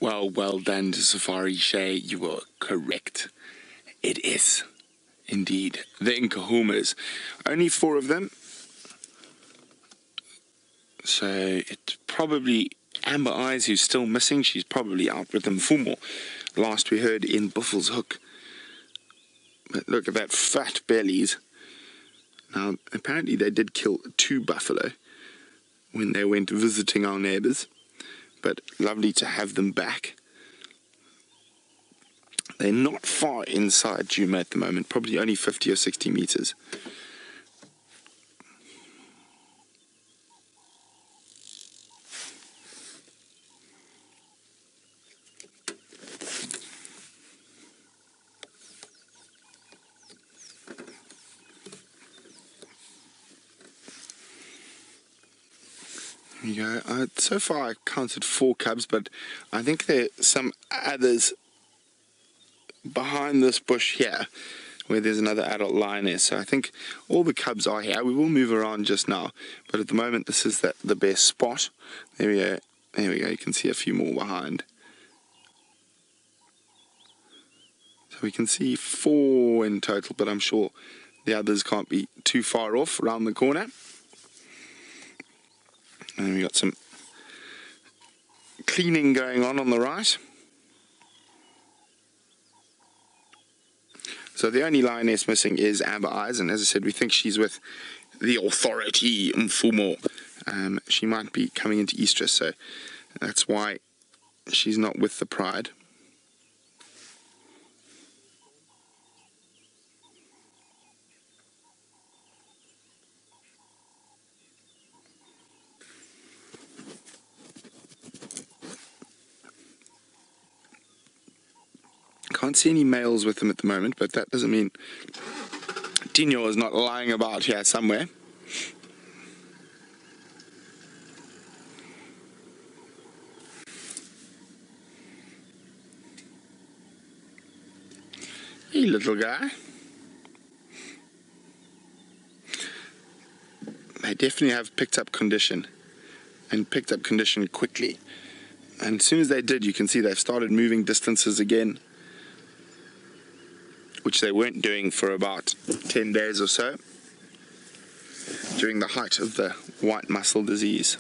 Well done, Safari Shay. You were correct. It is indeed the Nkuhumas. Only 4 of them. So it's probably Amber Eyes who's still missing. She's probably out with Mfumo. Last we heard in Buffalo's Hook. But look at that fat bellies. Now, apparently they did kill 2 buffalo when they went visiting our neighbors. But lovely to have them back. They're not far inside Djuma at the moment, probably only 50 or 60 meters. There you go. So far I counted 4 cubs, but I think there are some others behind this bush here where there's another adult lioness. So I think all the cubs are here. We will move around just now, but at the moment this is the best spot. There we go. There we go. You can see a few more behind. So we can see 4 in total, but I'm sure the others can't be too far off around the corner. And then we got some cleaning going on the right. So the only lioness missing is Amber Eyes, and as I said, we think she's with the authority, Mfumo. She might be coming into estrus, so that's why she's not with the Pride. Can't see any males with them at the moment, but that doesn't mean Djuma is not lying about here somewhere. Hey, little guy. They definitely have picked up condition, and picked up condition quickly. And as soon as they did, you can see they've started moving distances again, which they weren't doing for about 10 days or so, during the height of the white muscle disease.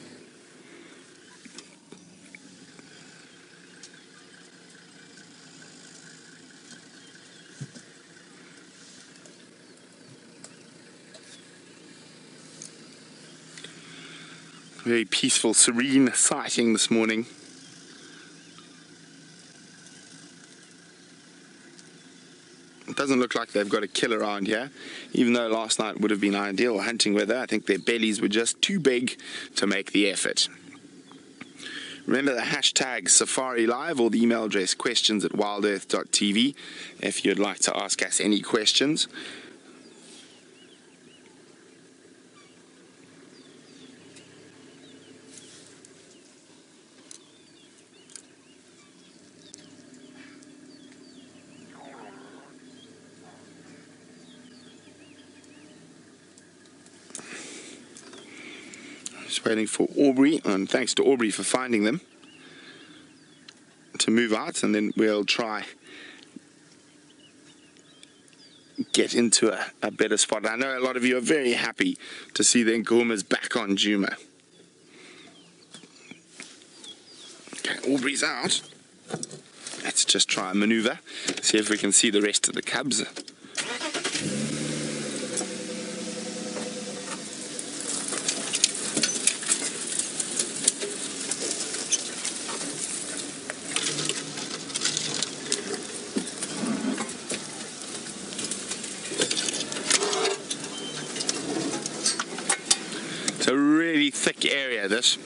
Very peaceful, serene sighting this morning. It doesn't look like they've got a kill around here, even though last night would have been ideal hunting weather. I think their bellies were just too big to make the effort. Remember the hashtag Safari Live or the email address questions@WildEarthTV if you'd like to ask us any questions. Just waiting for Aubrey, and thanks to Aubrey for finding them, to move out, and then we'll try get into a better spot. I know a lot of you are very happy to see the Nkuhumas back on Djuma. Okay, Aubrey's out. Let's just try and maneuver, see if we can see the rest of the cubs. It's a really thick area, this.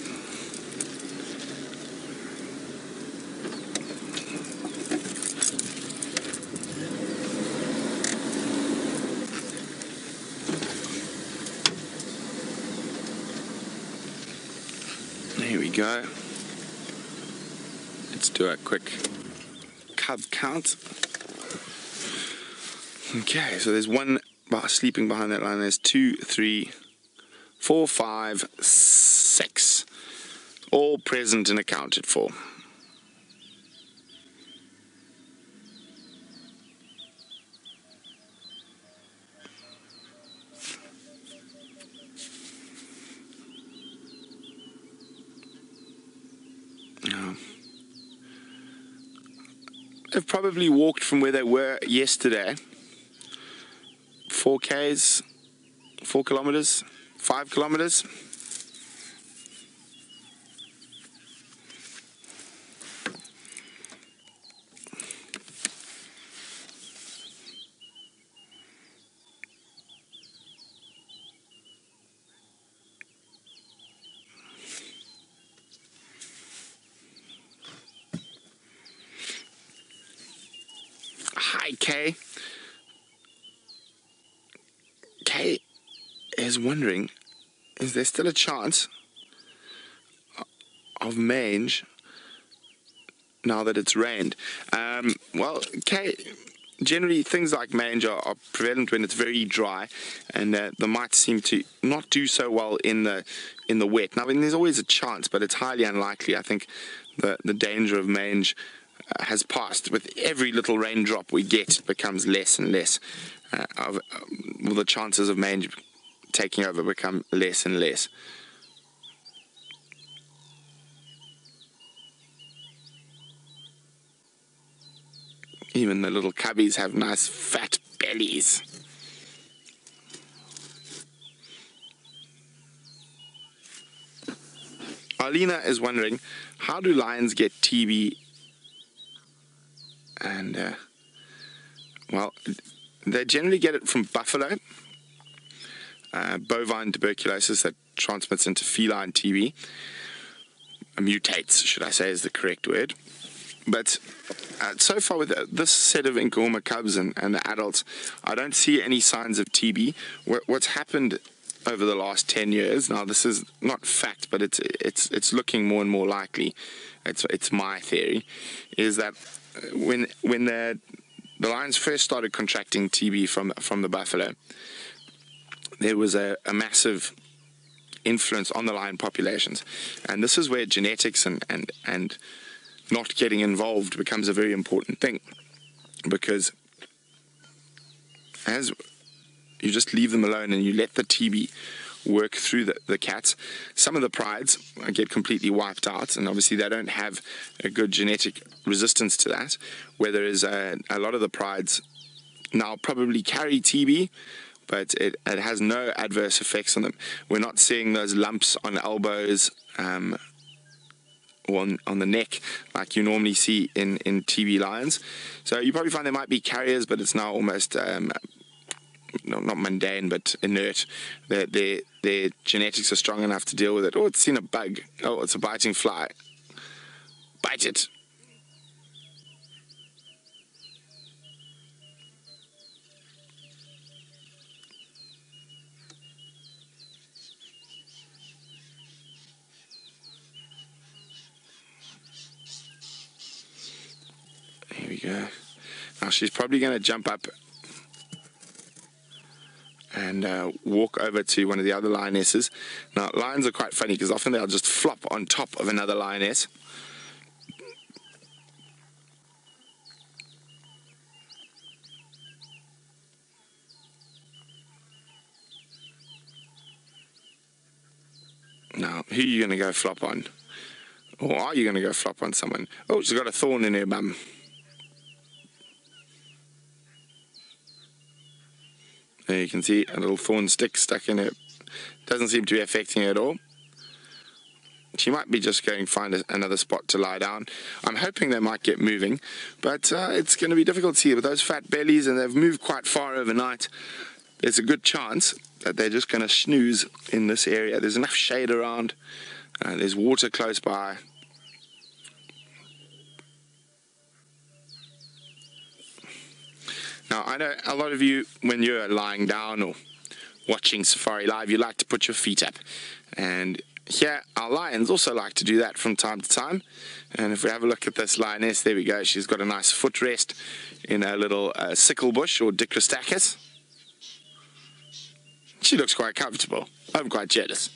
Here we go. Let's do a quick cub count. Okay, so there's one sleeping behind that line. There's 2, 3, 4, 5, 6. All present and accounted for. They've probably walked from where they were yesterday 4 k's, 4 kilometers, 5 kilometers. Hi, Kay. Kay is wondering, is there still a chance of mange now that it's rained? Well, Kay, generally things like mange are prevalent when it's very dry, and they might seem to not do so well in the wet. Now, I mean, there's always a chance, but it's highly unlikely. I think the danger of mange has passed. With every little raindrop we get, it becomes less and less. Well, the chances of mange taking over become less and less. Even the little cubbies have nice fat bellies. Alina is wondering, how do lions get TB? And well, they generally get it from buffalo, bovine tuberculosis that transmits into feline TB. Mutates, should I say, is the correct word. But so far with this set of Nkuhuma cubs and the adults, I don't see any signs of TB. What's happened over the last 10 years, now this is not fact, but it's looking more and more likely, it's my theory, is that when the lions first started contracting TB from the buffalo, there was a massive influence on the lion populations, and this is where genetics and not getting involved becomes a very important thing, because as you just leave them alone and you let the TB work through the cats, some of the prides get completely wiped out, and obviously they don't have a good genetic resistance to that, where there is a lot of the prides now probably carry TB, but it has no adverse effects on them. We're not seeing those lumps on elbows or on the neck like you normally see in TB lions. So you probably find there might be carriers, but it's now almost not mundane, but inert. Their genetics are strong enough to deal with it. Oh, it's seen a bug. Oh, it's a biting fly. Bite it. Here we go. Now she's probably going to jump up and walk over to one of the other lionesses. Now, lions are quite funny because often they'll just flop on top of another lioness. Now, who are you going to go flop on? Or are you going to go flop on someone? Oh, she's got a thorn in her bum. There you can see a little thorn stick stuck in her. Doesn't seem to be affecting her at all. She might be just going to find another spot to lie down. I'm hoping they might get moving, but it's going to be difficult to see with those fat bellies, and they've moved quite far overnight. There's a good chance that they're just going to snooze in this area. There's enough shade around. There's water close by. Now, I know a lot of you, when you're lying down or watching Safari Live, you like to put your feet up. And here, our lions also like to do that from time to time. And if we have a look at this lioness, there we go. She's got a nice footrest in a little sickle bush or Dicrostachys. She looks quite comfortable. I'm quite jealous.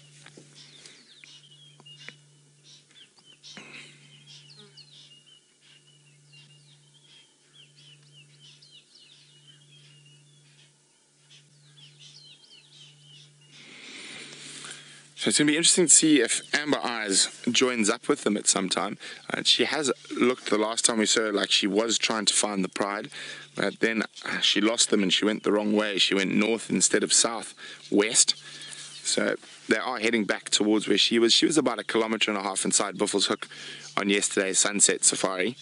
So it's going to be interesting to see if Amber Eyes joins up with them at some time. She has looked the last time we saw her like she was trying to find the Pride, but then she lost them and she went the wrong way. She went north instead of south, west. So they are heading back towards where she was. She was about 1.5 kilometers inside Buffels Hook on yesterday's sunset safari.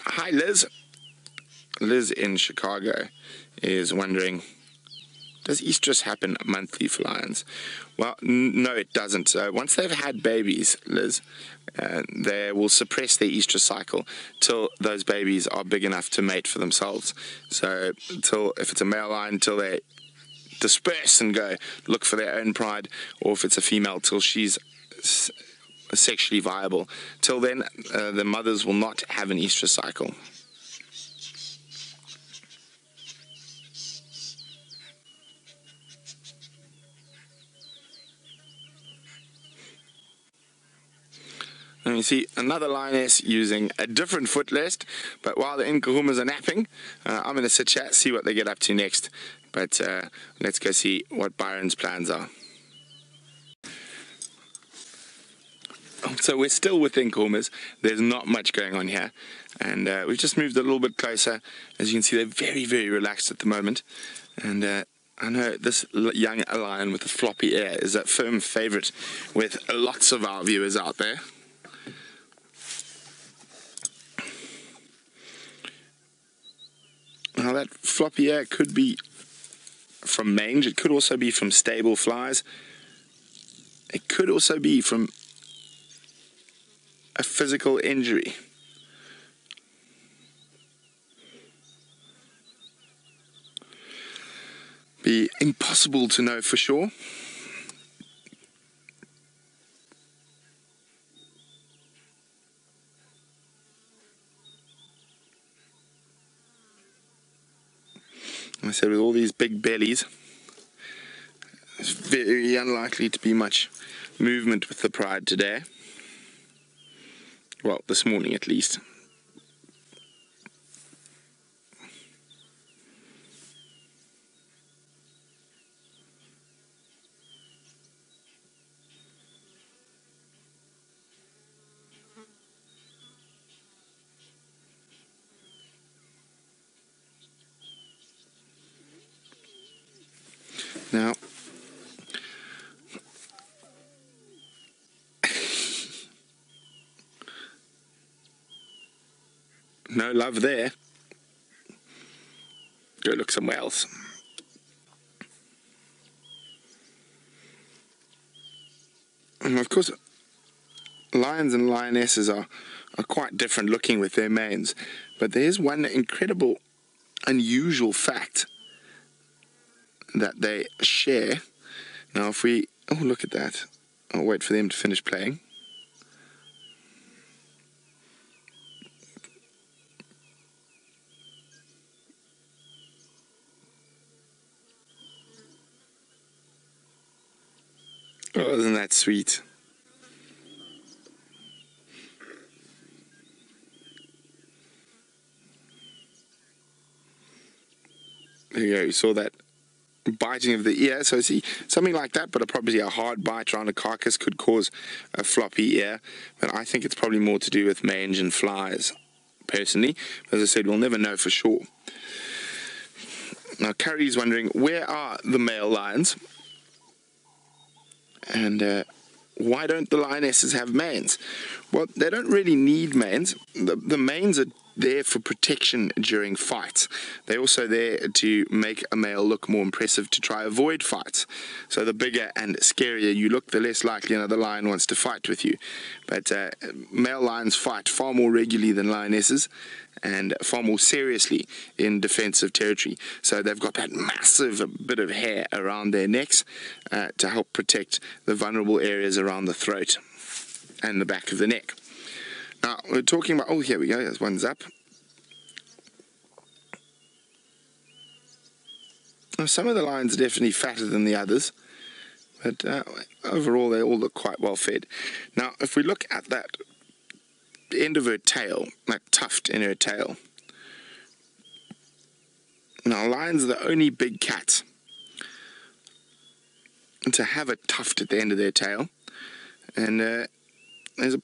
Hi, Liz. Liz in Chicago is wondering, does estrus happen monthly for lions? Well, no, it doesn't. So once they've had babies, Liz, they will suppress their estrus cycle till those babies are big enough to mate for themselves. So if it's a male lion, till they disperse and go look for their own pride, or if it's a female, till she's sexually viable. Till then, the mothers will not have an estrus cycle. And you see another lioness using a different footrest, but while the Nkuhumas are napping, I'm going to sit chat, see what they get up to next. But let's go see what Byron's plans are. So we're still with Nkuhumas. There's not much going on here, and we've just moved a little bit closer. As you can see, they're very, very relaxed at the moment, and I know this young lion with a floppy ear is a firm favorite with lots of our viewers out there. Now that floppy ear could be from mange, it could also be from stable flies, it could also be from a physical injury. Be impossible to know for sure. I said with all these big bellies, it's very unlikely to be much movement with the Pride today. Well, this morning at least. Now, no love there. Go look somewhere else. And of course, lions and lionesses are quite different looking with their manes, but there is one incredible, unusual fact that they share. Now if we, oh look at that, I'll wait for them to finish playing. Oh, isn't that sweet? There you go, you saw that biting of the ear. So see, something like that, but probably a hard bite around a carcass could cause a floppy ear. But I think it's probably more to do with mange and flies, personally. As I said, we'll never know for sure. Now, Carrie's wondering, where are the male lions? And why don't the lionesses have manes? Well, they don't really need manes. The manes are there for protection during fights. They're also there to make a male look more impressive to try avoid fights. So the bigger and scarier you look, the less likely another lion wants to fight with you. But male lions fight far more regularly than lionesses, and far more seriously in defensive territory. So they've got that massive bit of hair around their necks to help protect the vulnerable areas around the throat and the back of the neck. Now, we're talking about, oh, here we go, there's one's up. Now, some of the lions are definitely fatter than the others, But overall, they all look quite well fed. Now, if we look at that end of her tail, that tuft in her tail. Now, lions are the only big cats to have a tuft at the end of their tail. And there's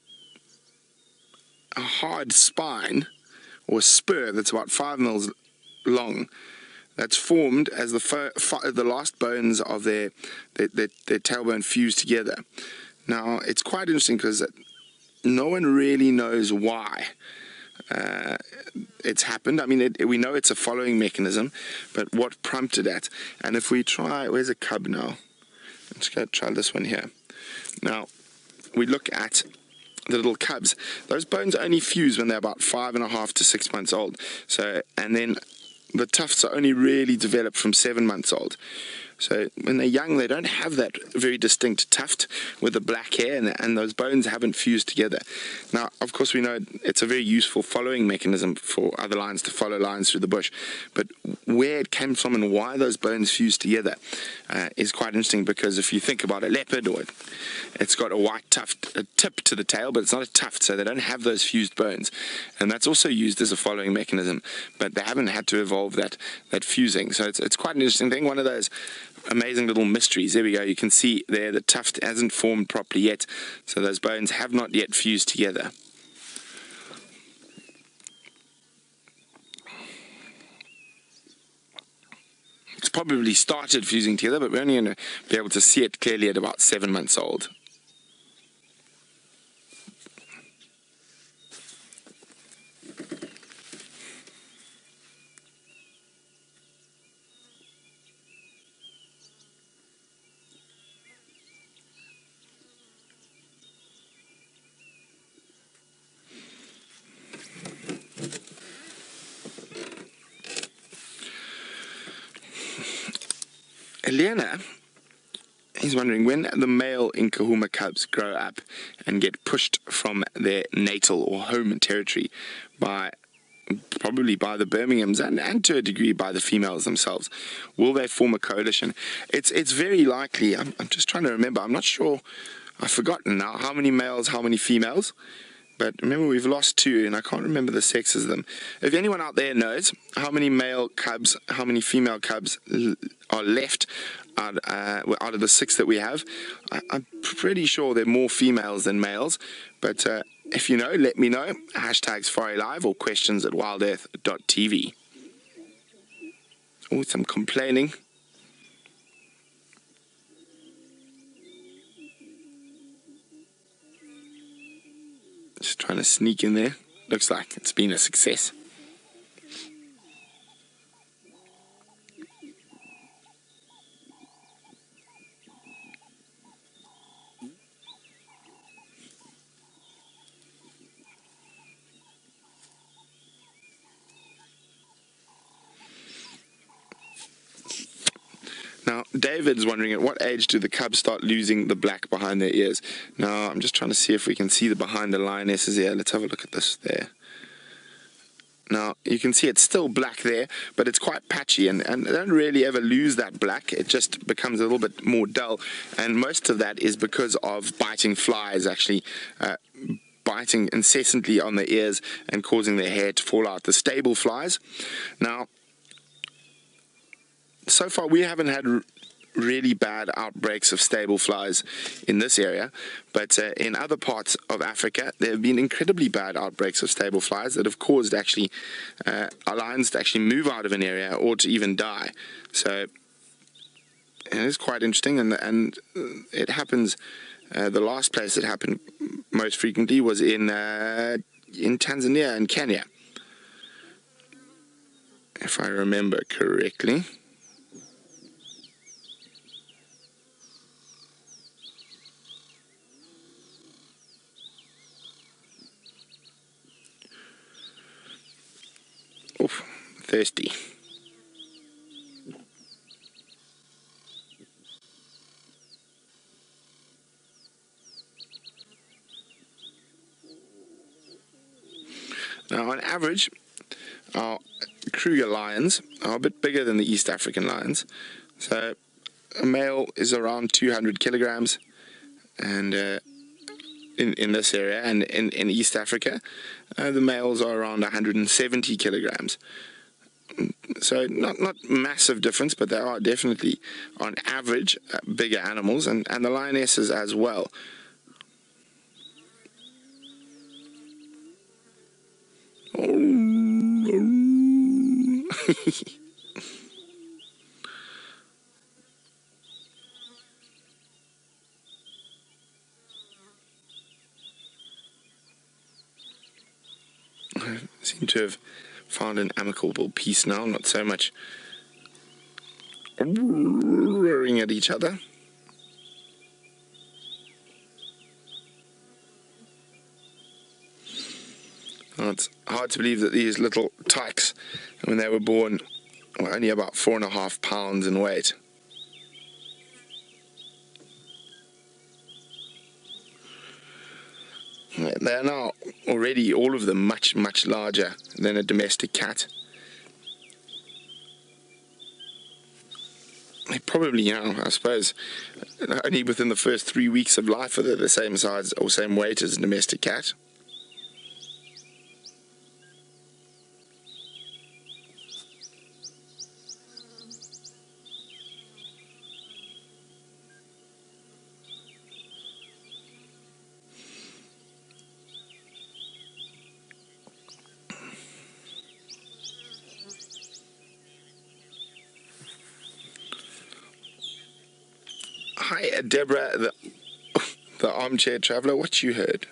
a hard spine or spur that's about 5 mils long that's formed as the last bones of their tailbone fuse together. Now, it's quite interesting because no one really knows why it's happened. I mean, we know it's a following mechanism, but what prompted that? And if we try, where's a cub now? I'm just going to try this one here. Now, we look at the little cubs. Those bones only fuse when they're about 5.5 to 6 months old. So, and then the tufts are only really developed from 7 months old. So when they're young, they don't have that very distinct tuft with the black hair, and those bones haven't fused together. Now, of course, we know it's a very useful following mechanism for other lions to follow lions through the bush. But where it came from and why those bones fused together is quite interesting, because if you think about a leopard, or it's got a white tuft, a tip to the tail, but it's not a tuft, so they don't have those fused bones. And that's also used as a following mechanism, but they haven't had to evolve that fusing. So it's quite an interesting thing, one of those amazing little mysteries. There we go, you can see there the tuft hasn't formed properly yet, so those bones have not yet fused together. It's probably started fusing together, but we're only going to be able to see it clearly at about 7 months old. Elena is wondering when the male Nkuhuma cubs grow up and get pushed from their natal or home territory probably by the Birminghams and to a degree by the females themselves. Will they form a coalition? It's very likely. I'm just trying to remember. I'm not sure. I've forgotten now how many males, how many females. But remember, we've lost 2, and I can't remember the sexes of them. If anyone out there knows how many male cubs, how many female cubs are left out of the 6 that we have, I'm pretty sure there are more females than males. But if you know, let me know. #SafariLive or questions@WildEarthTV. Oh, some complaining. Just trying to sneak in there. Looks like it's been a success. Now, David's wondering, at what age do the cubs start losing the black behind their ears? Now, I'm just trying to see if we can see the behind the lioness's ear. Let's have a look at this there. Now, you can see it's still black there, but it's quite patchy, and they don't really ever lose that black. It just becomes a little bit more dull, and most of that is because of biting flies actually biting incessantly on their ears and causing their hair to fall out, the stable flies. Now, so far we haven't had really bad outbreaks of stable flies in this area, but in other parts of Africa there have been incredibly bad outbreaks of stable flies that have caused actually our lions to actually move out of an area or to even die. So it is quite interesting, and it happens. The last place it happened most frequently was in Tanzania and Kenya, if I remember correctly. Oof, thirsty. Now, on average, our Kruger lions are a bit bigger than the East African lions. So a male is around 200 kilograms, and in this area, and in East Africa, the males are around 170 kilograms. So not massive difference, but they are definitely, on average, bigger animals, and the lionesses as well. I seem to have found an amicable peace now, not so much roaring at each other. Well, it's hard to believe that these little tykes, when they were born, were only about 4.5 pounds in weight. They are now already, all of them, much larger than a domestic cat. They probably, I suppose, only within the first 3 weeks of life are they the same size or same weight as a domestic cat. Hi, Deborah, the armchair traveller. What you heard?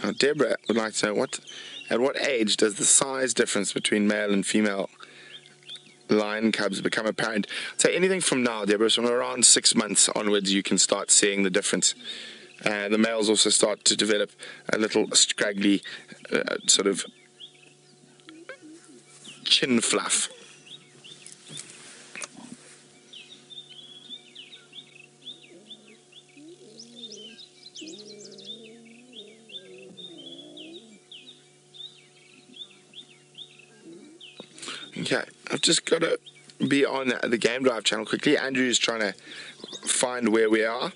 Now, Deborah would like to know at what age does the size difference between male and female lion cubs become apparent? So anything from now, Deborah, from around 6 months onwards, you can start seeing the difference. The males also start to develop a little scraggly sort of chin fluff. Okay, I've just got to be on the Game Drive channel quickly. Andrew's trying to find where we are.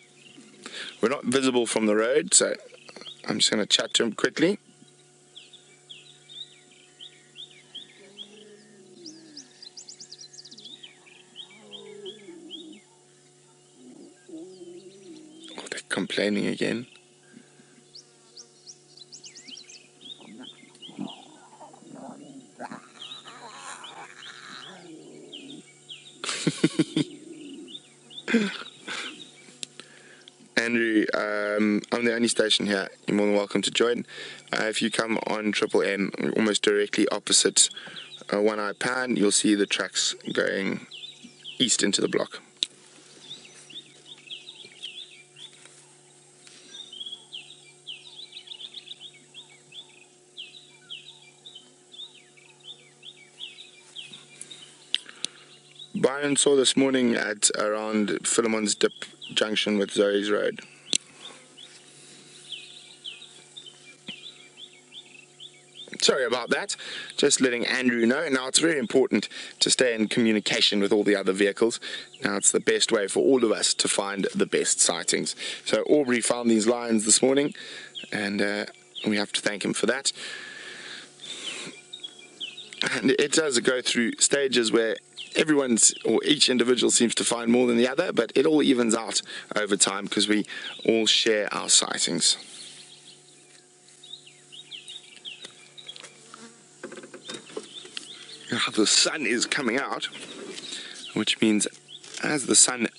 We're not visible from the road, so I'm just going to chat to him quickly. Oh, they're complaining again. Andrew, I'm the only station here. You're more than welcome to join. If you come on Triple M, almost directly opposite One Eye Pan, you'll see the tracks going east into the block. Byron saw this morning at around Philemon's Dip junction with Zoe's Road. Sorry about that. Just letting Andrew know. Now, it's very important to stay in communication with all the other vehicles. Now, it's the best way for all of us to find the best sightings. So Aubrey found these lions this morning, and we have to thank him for that. And it does go through stages where each individual seems to find more than the other, but it all evens out over time because we all share our sightings. Now, the sun is coming out, which means as the sun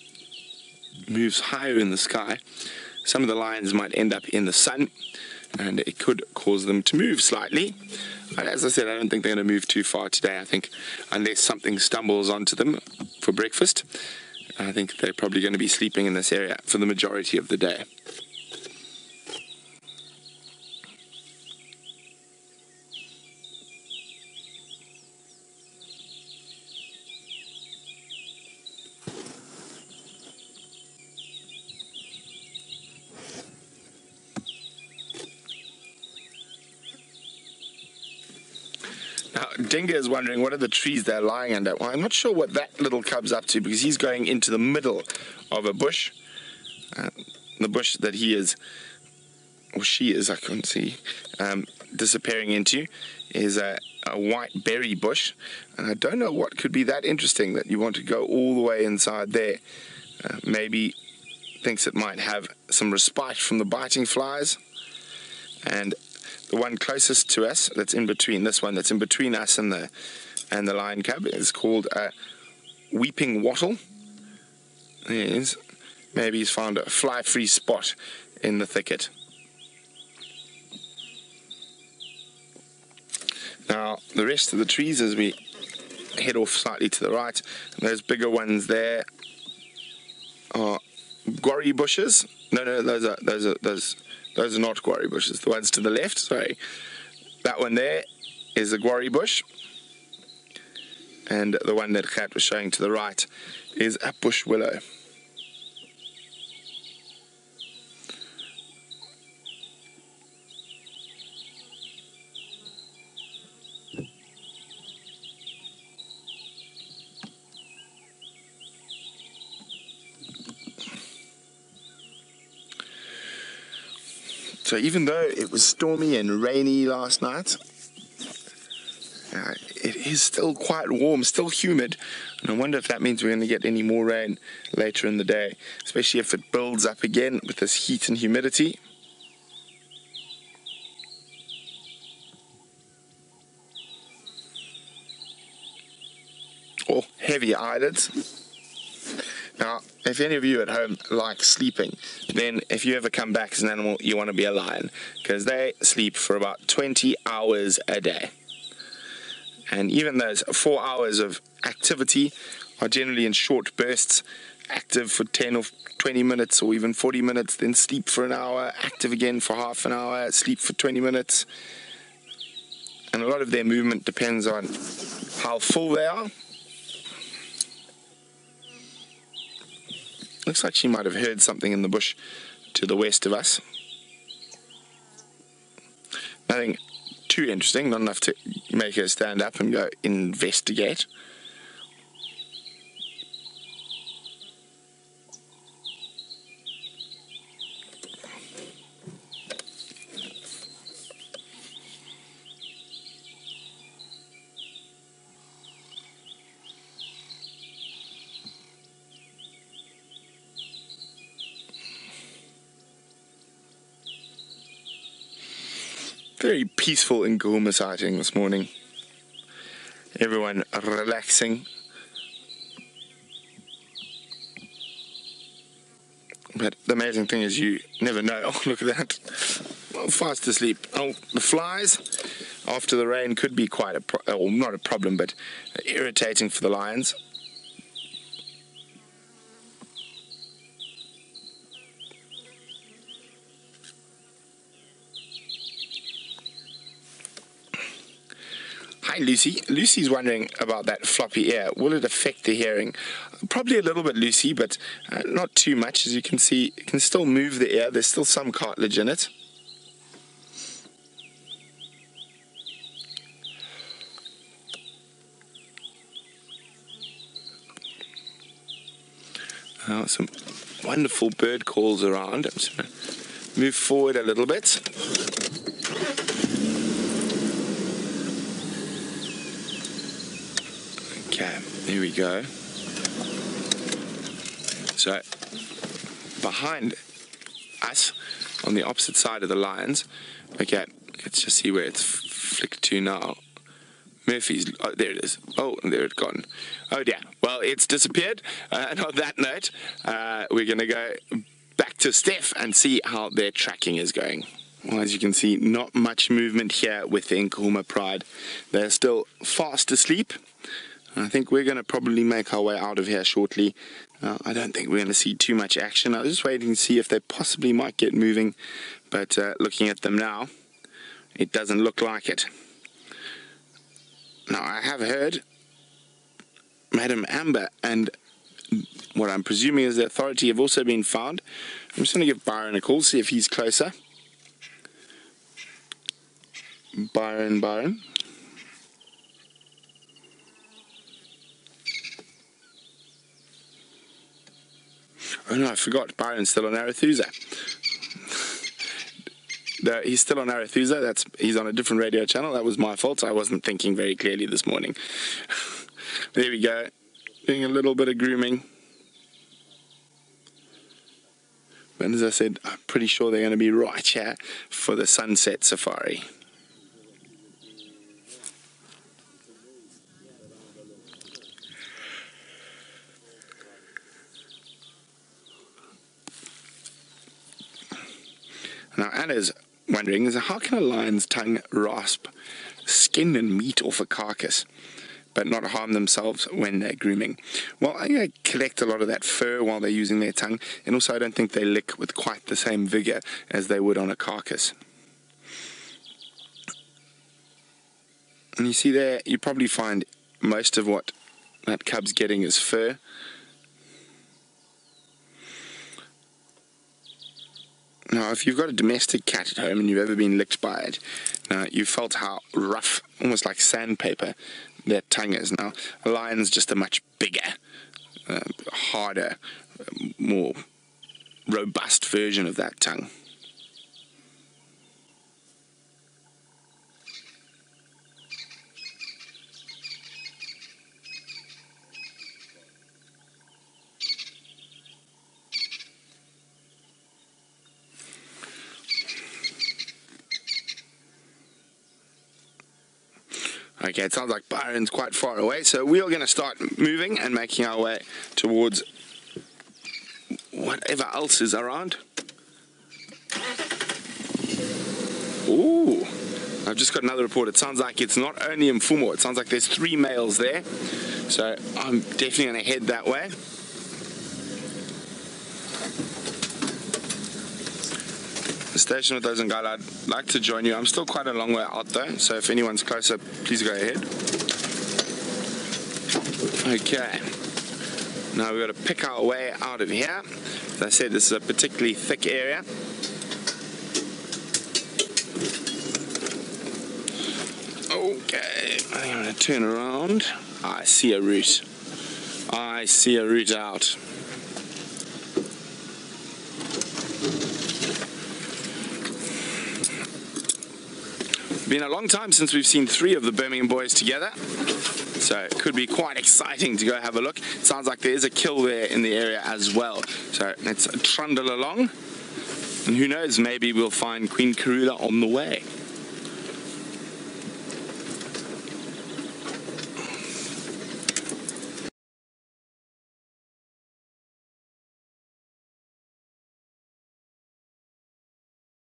moves higher in the sky, some of the lions might end up in the sun, and it could cause them to move slightly. But as I said, I don't think they're going to move too far today. I think unless something stumbles onto them for breakfast, I think they're probably going to be sleeping in this area for the majority of the day. Now, Dinga is wondering what are the trees they're lying under. Well, I'm not sure what that little cub's up to because he's going into the middle of a bush. The bush that he is, or she is, I couldn't see, disappearing into is a white berry bush. And I don't know what could be that interesting that you want to go all the way inside there. Maybe thinks it might have some respite from the biting flies. And the one closest to us, that's in between, this one that's in between us and the lion cub, is called a weeping wattle. Yes, maybe he's found a fly-free spot in the thicket. Now, the rest of the trees, as we head off slightly to the right, those bigger ones there are guarri bushes. No, those are not guarri bushes. The ones to the left, sorry. That one there is a guarri bush. And the one that Kat was showing to the right is a bush willow. So even though it was stormy and rainy last night, it is still quite warm, still humid, and I wonder if that means we're going to get any more rain later in the day, especially if it builds up again with this heat and humidity. Or heavy eyelids. Now, if any of you at home like sleeping, then if you ever come back as an animal, you want to be a lion, because they sleep for about 20 hours a day. And even those 4 hours of activity are generally in short bursts, active for 10 or 20 minutes or even 40 minutes, then sleep for an hour, active again for half an hour, sleep for 20 minutes. And a lot of their movement depends on how full they are. Looks like she might have heard something in the bush to the west of us. Nothing too interesting, not enough to make her stand up and go investigate. Very peaceful in Nkuhuma sighting this morning. Everyone relaxing. But the amazing thing is you never know. Oh, look at that. Well, fast asleep. Oh, the flies after the rain could be quite not a problem, but irritating for the lions. Hi Lucy. Lucy's wondering about that floppy ear. Will it affect the hearing? Probably a little bit, Lucy, but not too much. As you can see, it can still move the ear. There's still some cartilage in it. Some wonderful bird calls around. I'm just going to move forward a little bit. Okay, here we go. So, behind us, on the opposite side of the lions, okay, let's just see where it's flicked to now. Murphy's, oh, there it is. Oh, and there it's gone. Oh dear. Well, it's disappeared. And on that note, we're going to go back to Steph and see how their tracking is going. Well, as you can see, not much movement here with the Nkuhuma Pride. They're still fast asleep. I think we're going to probably make our way out of here shortly. I don't think we're going to see too much action. I was just waiting to see if they possibly might get moving. But looking at them now, it doesn't look like it. Now, I have heard Madam Amber and what I'm presuming is the authority have also been found. I'm just going to give Byron a call, see if he's closer. Byron. Oh no, I forgot. Byron's still on Arathusa. No, he's still on Arathusa. He's on a different radio channel. That was my fault. I wasn't thinking very clearly this morning. There we go. Doing a little bit of grooming. But as I said, I'm pretty sure they're going to be right here for the sunset safari. Now Anna's wondering, how can a lion's tongue rasp skin and meat off a carcass but not harm themselves when they're grooming? Well, I collect a lot of that fur while they're using their tongue, and also I don't think they lick with quite the same vigor as they would on a carcass. And you see there, you probably find most of what that cub's getting is fur. Now, if you've got a domestic cat at home and you've ever been licked by it, now you felt how rough, almost like sandpaper, their tongue is. Now, a lion's just a much bigger, harder, more robust version of that tongue. Okay, it sounds like Byron's quite far away, so we are going to start moving and making our way towards whatever else is around. Ooh, I've just got another report. It sounds like it's not only Mfumo, it sounds like there's 3 males there, so I'm definitely going to head that way. The station with those in Gala, I'd like to join you. I'm still quite a long way out though, so if anyone's closer, please go ahead. Okay, now we've got to pick our way out of here. As I said, this is a particularly thick area. Okay, I'm going to turn around. I see a route. I see a route out. Been a long time since we've seen 3 of the Birmingham boys together, so it could be quite exciting to go have a look. It sounds like there is a kill there in the area as well, so let's trundle along, and who knows, maybe we'll find Queen Karula on the way.